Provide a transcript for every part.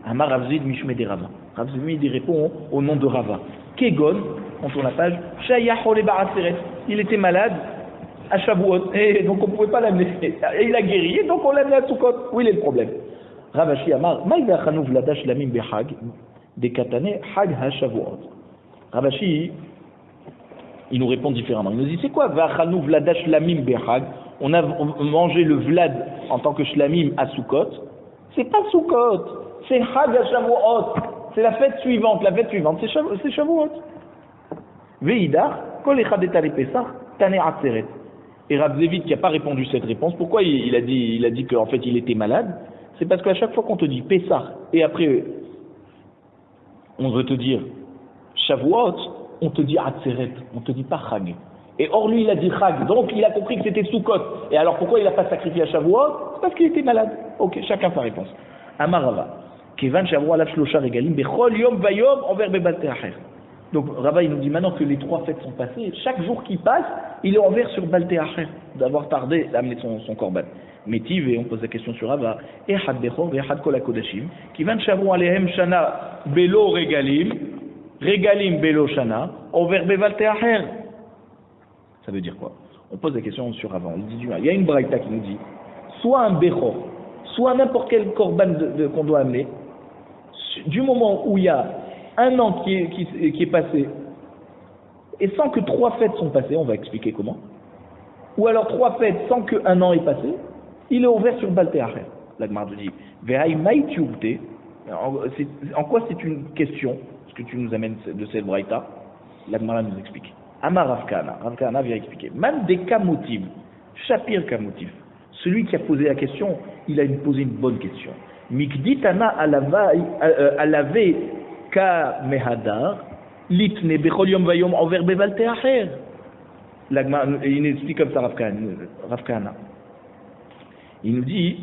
Amar Ravzid Mishme de Rava. Ravzid répond au nom de Rava. Kegon, on tourne la page, Shayachole Baratseret. Il était malade à Shavuot, et donc on ne pouvait pas l'amener. Et il a guéri, et donc on l'a amené à Sukkot. Où il est le problème? Ravashi Amar, Maïda Chanouv Ladash Lamim Behag, des Katane, Hag HaShavuot. Ravashi, il nous répond différemment. Il nous dit, c'est quoi Vachanouv Ladash Lamim Behag? On a mangé le vlad en tant que shlamim à Sukkot. C'est pas Sukkot, c'est Hag HaShavuot. C'est la fête suivante. La fête suivante, c'est Shavuot. Veidar, Kol Echad Etale Pesach, Tane Atzeret. Et Rav Zevit qui n'a pas répondu cette réponse, pourquoi il a dit qu'en fait il était malade? C'est parce qu'à chaque fois qu'on te dit Pesach et après on veut te dire Shavuot, on te dit Atzeret, on te dit pas Chag. Et or lui il a dit Chag, donc il a compris que c'était Sukkot. Et alors pourquoi il n'a pas sacrifié à Shavuot? C'est parce qu'il était malade. Ok, chacun sa réponse. Amarava, Kevan Shavuot Alav Shlosha Regalim, Bechol Yom Vayom Envers Bebalte Acher. Donc Rava il nous dit maintenant que les 3 fêtes sont passées, chaque jour qui passe, il est envers sur Balte Acher, d'avoir tardé d'amener son korban. Métiv, et on pose la question sur Rava, Ehad Bechor, Ehad Kol HaKodashim, Kivan Shavu Alehem Shana Belo Regalim, Regalim Belo Shana, envers Bebalte Acher. Ça veut dire quoi? On pose la question sur Rava, on dit, il y a une braïta qui nous dit, soit un Bechor, soit n'importe quel korban qu'on doit amener, du moment où il y a un an qui est passé, et sans que 3 fêtes sont passées, on va expliquer comment, ou alors 3 fêtes sans qu'un an est passé, il est ouvert sur Balte Acher. La Gemara nous dit, Vehaï Maïtiubte, en quoi c'est une question, ce que tu nous amènes de cette braïta? La Gemara nous explique. Amar Rav Kahana vient expliquer. Man de Kamotiv, Shapir Kamotiv, celui qui a posé la question, il a posé une bonne question. Mikditana alave ka mehadar, litne bechol yom vayom envers bevalte acher. Il explique comme ça Rav Kahana. Il nous dit,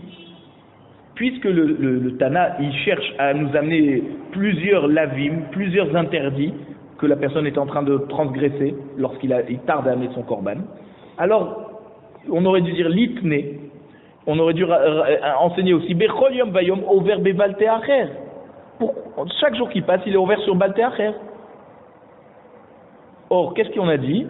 puisque le Tana, il cherche à nous amener plusieurs lavim, plusieurs interdits que la personne est en train de transgresser lorsqu'il tarde à amener son korban, alors on aurait dû dire litne, on aurait dû enseigner aussi bechol yom vayom envers bevalte acher. Chaque jour qui passe, il est ouvert sur Balte Acher. Or, qu'est-ce qu'on a dit?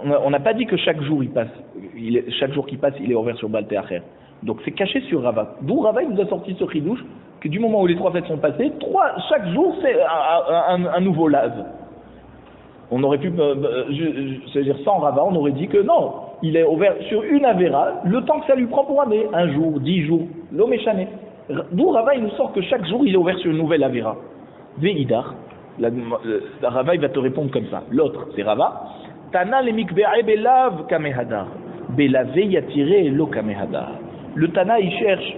On n'a pas dit que chaque jour chaque jour qui passe, il est ouvert sur Balte Acher. Donc c'est caché sur Rava. D'où Rava il nous a sorti ce chidouche que du moment où les 3 fêtes sont passées, chaque jour c'est un nouveau lave. On aurait pu, c'est-à-dire sans Rava, on aurait dit que non, il est ouvert sur une Avera, le temps que ça lui prend pour amener, 1 jour, 10 jours, l'homme est chané. D'où Rava il nous sort que chaque jour il est ouvert sur une nouvelle Avera. Veidar, Rava il va te répondre comme ça. L'autre c'est Rava. Tana le mikve'e belav kamehadar, belave yatiré lo kamehadar. Le Tana il cherche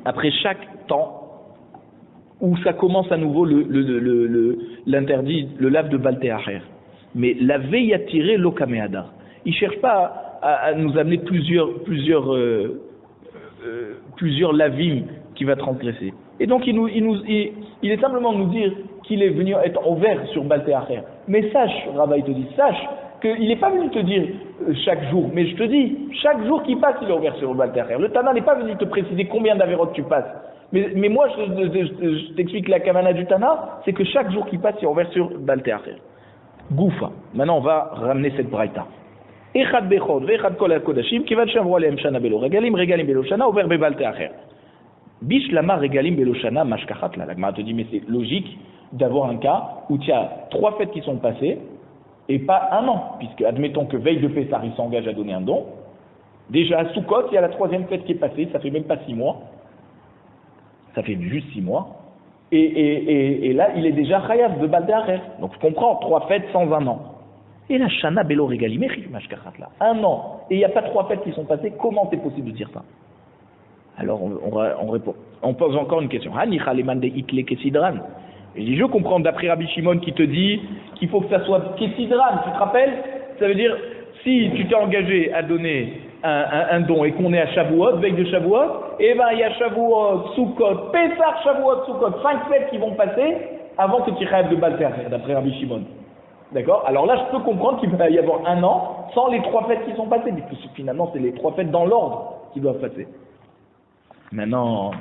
après chaque temps où ça commence à nouveau l'interdit, le lave de Balte Acher. Mais la veille à tirer l'okameadar. Il ne cherche pas à nous amener plusieurs lavim qui va transgresser. Et donc il est simplement nous dire qu'il est venu être ouvert sur Balte Acher. Mais sache, Rabbi te dit, sache qu'il n'est pas venu te dire chaque jour, mais je te dis, chaque jour qui passe, il est ouvert sur Balte Acher. Le Tana n'est pas venu te préciser combien d'avérotes tu passes. Mais moi, je t'explique la kavana du Tana, c'est que chaque jour qui passe, il est ouvert sur Balte Acher. Goufa. Maintenant, on va ramener cette braïta. Echad bechod, ve'echad kol ha-kodashim, kivad shavru alehem shana belo regalim, regalim belo shana, ouvert bebalte acher. Bish lama regalim belo shana, mashkachat la. La Gemara te dit, mais c'est logique d'avoir un cas où tu as 3 fêtes qui sont passées et pas un an, puisque admettons que veille de Pessah, il s'engage à donner un don. Déjà à Sukkot, il y a la 3e fête qui est passée, ça fait même pas 6 mois. Ça fait juste 6 mois. Et là, il est déjà chayav de Balte Acher. Donc je comprends, 3 fêtes sans un an. Et la Shana Belo Regalim, un an, et il n'y a pas 3 fêtes qui sont passées, comment c'est possible de dire ça? Alors on répond. On pose encore une question. Je comprends d'après Rabbi Shimon qui te dit qu'il faut que ça soit Kessidran. Tu te rappelles? Ça veut dire, si tu t'es engagé à donner un don et qu'on est à Shavuot, veille de Shavuot, et ben il y a Shavuot, Sukkot, Pessah, Shavuot, Sukkot, 5 fêtes qui vont passer avant que tu rêves de Baal Te'acher, d'après Rabbi Shimon. D'accord? Alors là, je peux comprendre qu'il va y avoir un an sans les 3 fêtes qui sont passées, mais que finalement, c'est les 3 fêtes dans l'ordre qui doivent passer. Maintenant,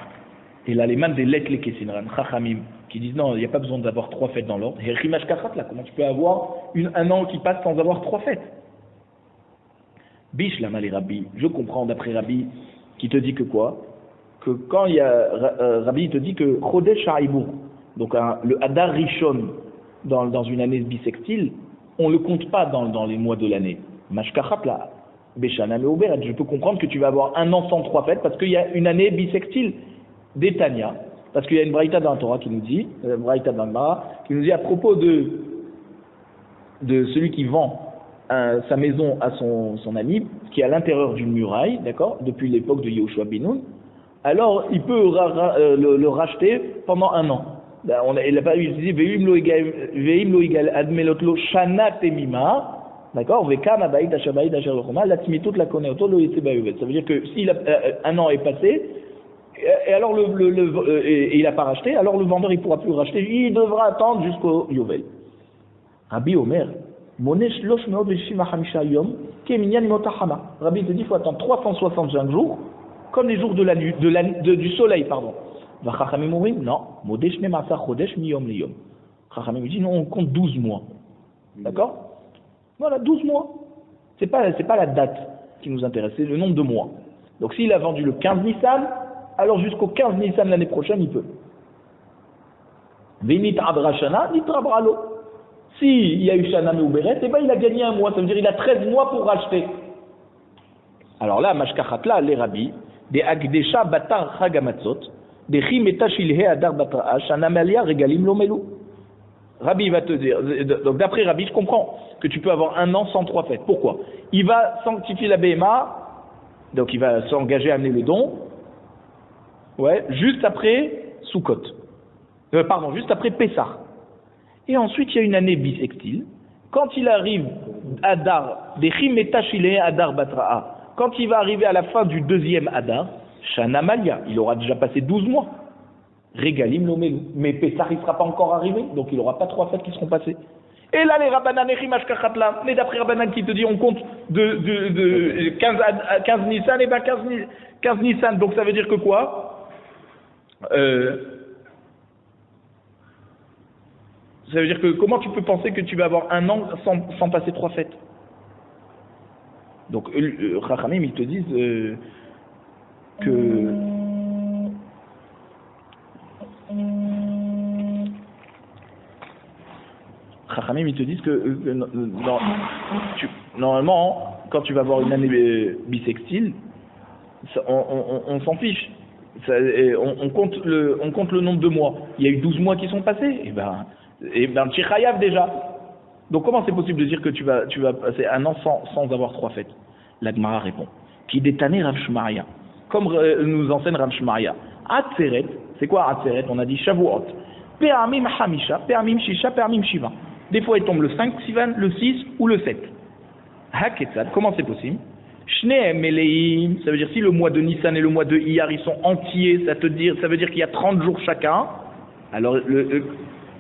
et là, les mains des Lek Lekesinran, Chachamim, qui disent non, il n'y a pas besoin d'avoir 3 fêtes dans l'ordre. Et Rimash Kachat, là, comment tu peux avoir un an qui passe sans avoir 3 fêtes? Bish Lama les Rabbi, je comprends d'après Rabbi, qui te dit que quoi? Que quand il y a, Rabbi te dit que Chodesh Ha'ibur, donc le Hadar Rishon, dans une année bissextile, on ne le compte pas dans les mois de l'année. Mashkachat là, Beshana Meober, je peux comprendre que tu vas avoir un an sans 3 fêtes parce qu'il y a une année bissextile d'Etania. Parce qu'il y a une braïta dans la Torah qui nous dit, braïta dans le Mara, qui nous dit à propos de celui qui vend sa maison à son ami, qui est à l'intérieur d'une muraille, d'accord, depuis l'époque de Yehoshua ben Nun, alors il peut le racheter pendant un an. Il n'a pas utilisé Veim lo igal admelotlo shana temima, d'accord, Vekam abaïd ashabaïd asher lechoma, la timitout la koneoto lo yetse bayovet. Ça veut dire que si un an est passé, et alors et il n'a pas racheté, alors le vendeur il ne pourra plus racheter, il devra attendre jusqu'au Yovel. Rabbi Omer, Monesh losh meod veshima hamisha yom, keminyan motahama. Rabbi te dit qu'il faut attendre 365 jours, comme les jours du soleil, pardon. Chachamim dit non, Modesh nemasa chodesh miyom liyom. Chachamim dit non, on compte 12 mois. D'accord? Voilà, 12 mois. C'est pas la date qui nous intéresse, c'est le nombre de mois. Donc s'il a vendu le 15 Nissan, alors jusqu'au 15 Nissan l'année prochaine, il peut. Venit adra shana, nitra bralo. S'il y a eu shana meuberet, eh ben il a gagné un mois, ça veut dire il a 13 mois pour racheter. Alors là, mashkachatla, les rabbis, des agdesha batar chagamatzot, des chimeta shilhe adar batra'a, shanamalia regalim lomelu. Rabbi va te dire, donc d'après Rabbi, je comprends que tu peux avoir un an sans 3 fêtes. Pourquoi? Il va sanctifier la BMA, donc il va s'engager à amener le don, ouais, juste après Sukkot. Juste après Pessah. Et ensuite, il y a une année bissextile. Quand il arrive Adar, des chimeta shilhe adar batra'a, quand il va arriver à la fin du 2e Adar, Shana Malia, il aura déjà passé 12 mois. Régalim l'omelu. Mais Pessah, il ne sera pas encore arrivé, donc il n'aura pas 3 fêtes qui seront passées. Et là, les Rabbanan et Rimash Kachatla, mais d'après Rabbanan qui te dit, on compte de 15 Nissan, et bien 15 Nissan, donc ça veut dire que quoi? Ça veut dire que comment tu peux penser que tu vas avoir un an sans passer 3 fêtes? Donc, Chachamim, ils te disent que Chachamim, ils te disent que normalement, quand tu vas avoir une année bissextile, on s'en fiche. On compte le nombre de mois. Il y a eu 12 mois qui sont passés. Et ben tu es chayav déjà. Donc comment c'est possible de dire que tu vas passer un an sans avoir 3 fêtes? La Gemara répond. Qui détané Rav Shmaria. Comme nous enseigne Rav Shmaria. Atzeret, c'est quoi Atzeret? On a dit Shavuot. Pe'amim Hamisha, Pe'amim Shisha, Pe'amim Shiva. Des fois il tombe le 5 Sivan, le 6 ou le 7. Haketzad, comment c'est possible? Shneem Meleim, ça veut dire si le mois de Nissan et le mois de Iyar ils sont entiers, ça veut dire qu'il y a 30 jours chacun. Alors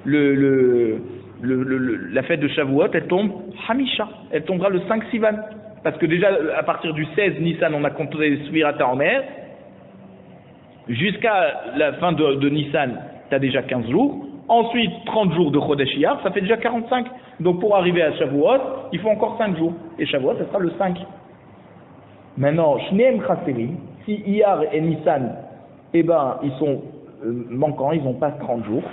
la fête de Shavuot, elle tombe Hamisha, elle tombera le 5 Sivan. Parce que déjà, à partir du 16 Nissan, on a compté Svirata en mer. Jusqu'à la fin de Nissan, tu as déjà 15 jours. Ensuite, 30 jours de Chodesh Iyar, ça fait déjà 45. Donc pour arriver à Shavuot, il faut encore 5 jours. Et Shavuot, ça sera le 5. Maintenant, Shneem Chaserim, si Iyar et Nissan, eh ben, ils sont manquants, ils n'ont pas 30 jours.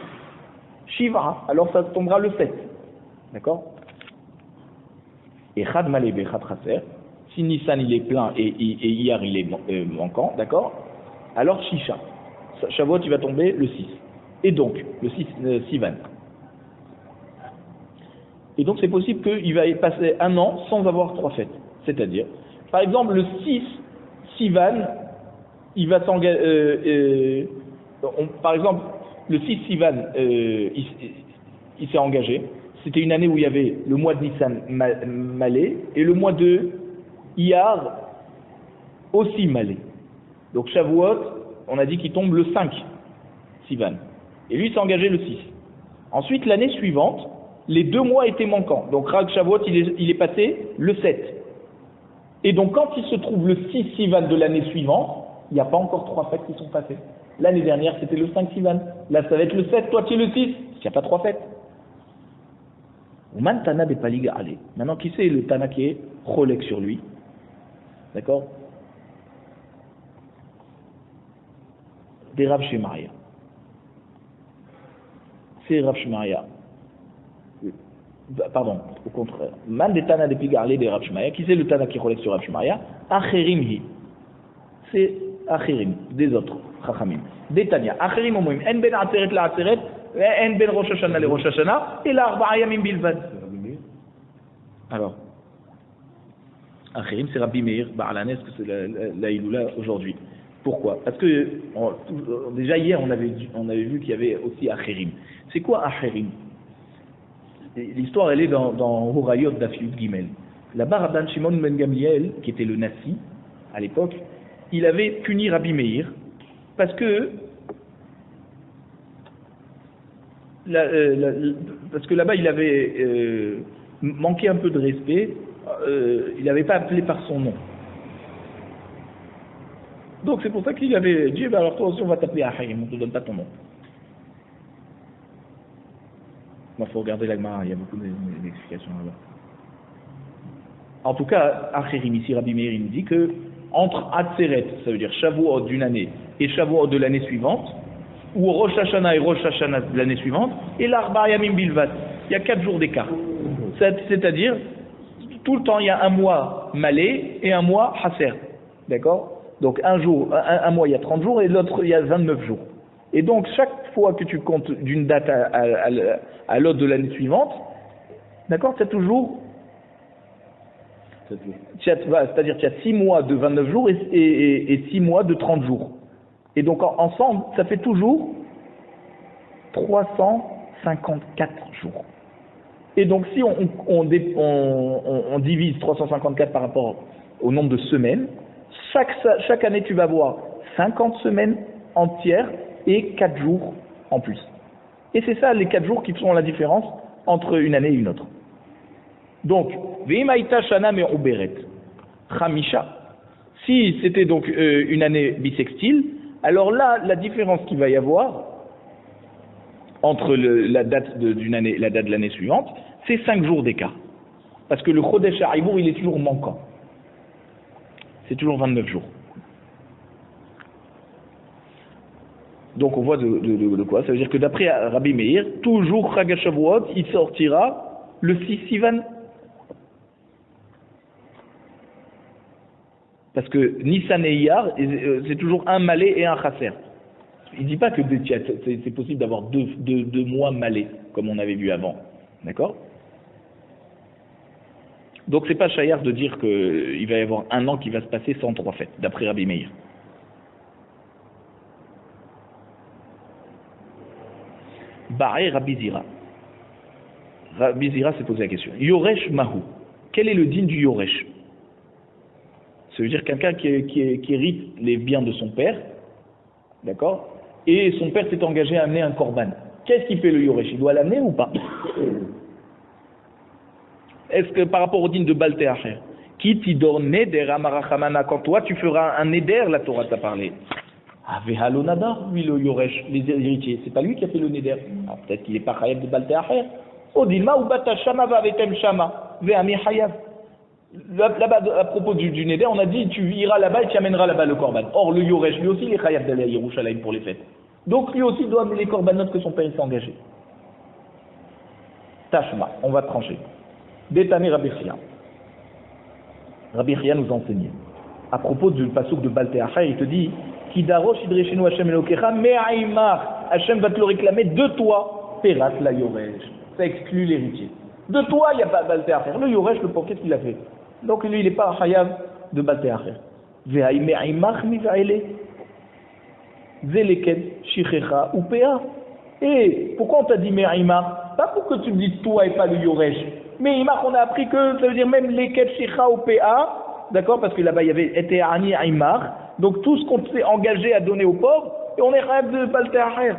Shiva, alors ça tombera le 7. D'accord? Et Chad Malébé, Chad Chaser, si Nissan il est plein et Iyar il est manquant, d'accord? Alors Shisha, Shavuot il va tomber le 6. Et donc, le 6 Sivan. Et donc c'est possible qu'il va y passer un an sans avoir 3 fêtes. C'est-à-dire, par exemple, le 6 Sivan, il va s'engager. Par exemple, le 6 Sivan, il s'est engagé. C'était une année où il y avait le mois de Nissan Malé et le mois de Iyar aussi malais. Donc Shavuot, on a dit qu'il tombe le 5 Sivan. Et lui s'est engagé le 6. Ensuite, l'année suivante, les 2 mois étaient manquants. Donc Chag Shavuot, il est passé le 7. Et donc quand il se trouve le 6 Sivan de l'année suivante, il n'y a pas encore 3 fêtes qui sont passées. L'année dernière, c'était le 5 Sivan. Là, ça va être le 7, toi tu es le 6. Il n'y a pas 3 fêtes. Man Tana de Paliga Ale. Maintenant, qui c'est le Tana qui est Cholek sur lui? D'accord? Des Rav Shemaria. C'est Rav Shemaria. Pardon, au contraire. Man de Tana de Paliga Ale des Rav Shemaria. Qui c'est le Tana qui est Cholek sur Rav Shemaria? Acherim hi. C'est Acherim, des autres. Chachamim. Des Tanya. Acherim omoim. En ben Ateret la Ateret. En ben Rosh Hashanah le Rosh Hashanah. Et la Arba'a Yamim Bilvad. Alors, Acherim, c'est Rabbi Meir, Ba'alanes, que c'est la Iloula aujourd'hui. Pourquoi? Parce que, déjà hier, on avait vu qu'il y avait aussi Acherim. C'est quoi Acherim? L'histoire, elle est dans Horayot d'Afiyut Gimel. Là-bas, Rabban Shimon ben Gamliel, qui était le Nassi, à l'époque, il avait puni Rabbi Meir, parce que là-bas, il avait manqué un peu de respect, il n'avait pas appelé par son nom. Donc c'est pour ça qu'il avait dit, alors toi aussi on va t'appeler Acherim, on ne te donne pas ton nom. Il faut regarder la Gemara, il y a beaucoup d'explications là-bas. En tout cas, Acherim, ici Rabbi Meir, il nous dit que entre Atzeret, ça veut dire Shavuot d'une année, et Shavuot de l'année suivante, ou Rosh Hashanah et Rosh Hashanah de l'année suivante, et l'Arba Yamim Bilvat, il y a 4 jours d'écart. C'est-à-dire, tout le temps, il y a un mois malais et un mois hasser. D'accord? Donc, un mois, il y a 30 jours et l'autre, il y a 29 jours. Et donc, chaque fois que tu comptes d'une date à l'autre de l'année suivante, d'accord, tu as toujours. C'est-à-dire, tu as 6 mois de 29 jours et 6 mois de 30 jours. Et donc, ensemble, ça fait toujours 354 jours. Et donc, si on divise 354 par rapport au nombre de semaines, chaque année, tu vas avoir 50 semaines entières et 4 jours en plus. Et c'est ça, les 4 jours qui font la différence entre une année et une autre. Donc, Veimaïta Shana me Uberet, Khamisha. Si c'était donc une année bissextile, alors là, la différence qu'il va y avoir entre la date d'une année et la date de l'année suivante, c'est 5 jours d'écart. Parce que le Chodesh Haribour, il est toujours manquant. C'est toujours 29 jours. Donc on voit de quoi? Ça veut dire que d'après Rabbi Meir, toujours Chag HaShavuot, il sortira le 6 Sivan. Parce que Nissan et Iyar, c'est toujours un malais et un chasser. Il ne dit pas que c'est possible d'avoir deux mois malais, comme on avait vu avant. D'accord? Donc c'est pas chayar de dire qu'il va y avoir un an qui va se passer sans 3 fêtes, d'après Rabbi Meir. Baré Rabbi Zira. Rabbi Zira s'est posé la question. Yoresh Mahu. Quel est le din du Yoresh? Ça veut dire quelqu'un qui hérite les biens de son père, d'accord? Et son père s'est engagé à amener un korban. Qu'est-ce qu'il fait le Yoresh? Il doit l'amener ou pas? Est-ce que par rapport au din de Balte Acher, qui t'idor neder amarachamana, quand toi tu feras un neder, la Torah t'a parlé. Avehalo nadar, lui le Yoresh, les héritiers, c'est pas lui qui a fait le neder. Alors peut-être qu'il n'est pas chayav de Balte Acher. Odilma ou bata shama va avetem shama, ve'ami chayav. Là-bas, à propos du neder, on a dit tu iras là-bas et tu amèneras là-bas le korban. Or le Yoresh, lui aussi, il est chayav d'aller à Yerushalayim pour les fêtes. Donc lui aussi doit amener les korbanot que son père s'est engagé. Tashma, on va trancher. Détané Rabbi Chia. Rabbi Chia nous a enseigné. À propos du passouk de Balte Acher, il te dit Kidarosh idreshenu Hashem Elokecha me'aimar. Hashem va te le réclamer de toi. Perat la Yoresh. Ça exclut l'héritier. De toi, il n'y a pas Balte Acher. Le Yoresh, le pauvre, qu'est-ce qu'il a fait? Donc lui, il n'est pas chayav de Balte Acher. Ve'aim me'aimar miva'ele. Zeleken shichecha ou pea. Et pourquoi on t'a dit me'aimar? Pas pour que tu me dises toi et pas le Yoresh. Mais Imach, on a appris que ça veut dire même les Ketchicha ou PA, d'accord, parce que là-bas il y avait été Ani Aïmar, donc tout ce qu'on s'est engagé à donner aux pauvres, et on est chayav de Balte Acher.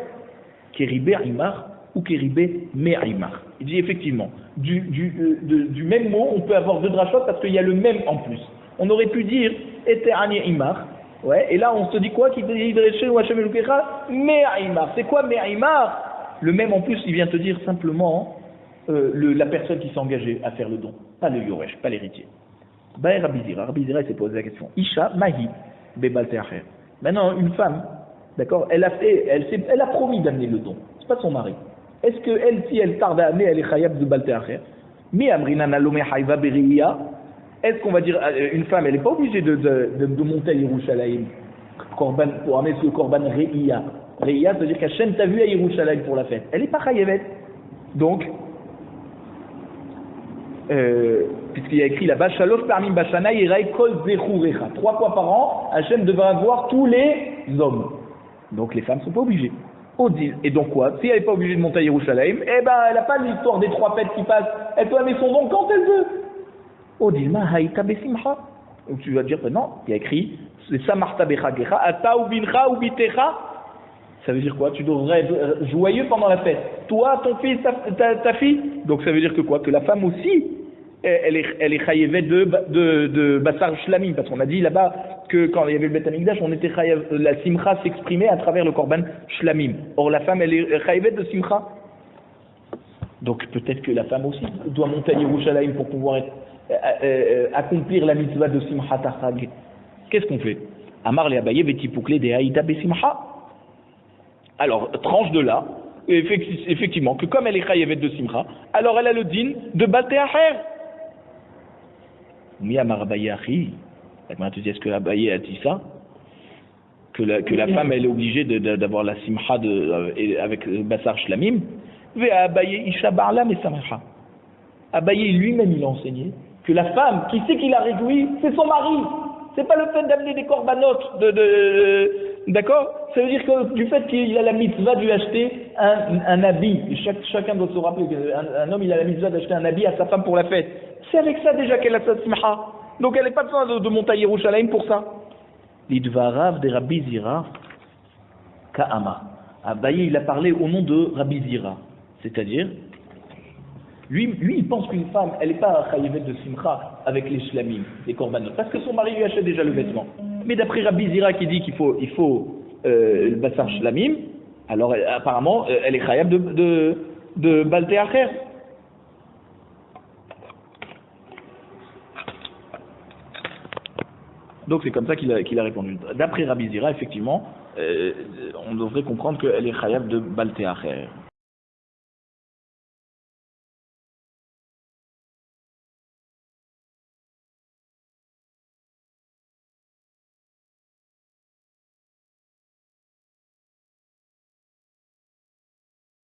Kéribé Aïmar ou Kéribé Me Aïmar. Il dit effectivement, du même mot, on peut avoir deux drachot parce qu'il y a le même en plus. On aurait pu dire été Ani Aïmar, ouais, et là on se dit quoi? Qu'il dit ou Hashem Elokecha Me Aïmar. C'est quoi Me Aïmar? Le même en plus, il vient te dire simplement la personne qui s'est engagée à faire le don, pas le Yoresh, pas l'héritier. Baer Rabbi Zira, il s'est posé la question. Isha Mahi Bebalte Acher. Maintenant, une femme, d'accord, elle a promis d'amener le don. C'est pas son mari. Est-ce que elle, si elle tarde à amener, elle est chayab de Balte Acher? Mi Amrina Nalome Hayva Beria. Est-ce qu'on va dire une femme, elle n'est pas obligée de monter à Yerushalayim pour amener ce korban Re'ia. Re'ia, c'est-à-dire qu'Hachem t'a vu à Yerushalayim pour la fête. Elle n'est pas chayavet. Donc, puisqu'il y a écrit là-bas, Shalosh parmi Bashana, Yiraï Kol Zechurecha. 3 fois par an, Hachem devrait avoir tous les hommes. Donc les femmes ne sont pas obligées. Et donc quoi? Si elle n'est pas obligée de monter à Yerushalayim, eh ben elle n'a pas l'histoire des 3 fêtes qui passent. Elle peut amener son don quand elle veut. Odilma Haïta Besimcha. Donc tu vas dire, ben non, il y a écrit, c'est Samarta Bechagecha, Ata ou Bincha ou Bitecha. Ça veut dire quoi? Tu devrais être joyeux pendant la fête. Toi, ton fils, ta fille. Donc ça veut dire que quoi? Que la femme aussi, elle est chayevet de Bassar Shlamim. Parce qu'on a dit là-bas que quand il y avait le Beth Amikdash, on était chayev, la simcha s'exprimait à travers le korban Shlamim. Or la femme, elle est chayevet de simcha. Donc peut-être que la femme aussi doit monter à Yerushalayim pour pouvoir accomplir la mitzvah de Simcha Tachag. Qu'est-ce qu'on fait? Amar le Abaye vetipoukle de Haïta Besimcha. Alors, tranche de là, effectivement, que comme elle est chayevet de Simcha, alors elle a le din de Balte Acher. Mi Amar Abaye Achi. Maintenant, tu dis, est-ce que Abaye a dit ça? Que la femme, elle est obligée d'avoir la Simcha avec Bassar Shlamim? Ve Abaye Isha Barla Mesamecha. Abaye lui-même, il a enseigné que la femme, qui sait qu'il a réjoui, c'est son mari. C'est pas le fait d'amener des corbanotes, d'accord? Ça veut dire que du fait qu'il a la mitzvah de lui acheter un habit, chacun doit se rappeler qu'un homme il a la mitzvah d'acheter un habit à sa femme pour la fête. C'est avec ça déjà qu'elle a sa simcha. Donc elle n'est pas besoin de monter à Yerushalayim pour ça. L'idvarav de Rabbi Zira Ka'ama. Abaye il a parlé au nom de Rabbi Zira. C'est-à-dire, lui il pense qu'une femme, elle n'est pas chayevet de simcha avec les shlamim, les korbanot, parce que son mari lui achète déjà le vêtement. Mais d'après Rabbi Zira qui dit qu'il faut le bassar shlamim, alors apparemment elle est chayav de Balte Acher. Donc c'est comme ça qu'il a répondu. D'après Rabbi Zira, effectivement, on devrait comprendre qu'elle est chayav de Balte Acher.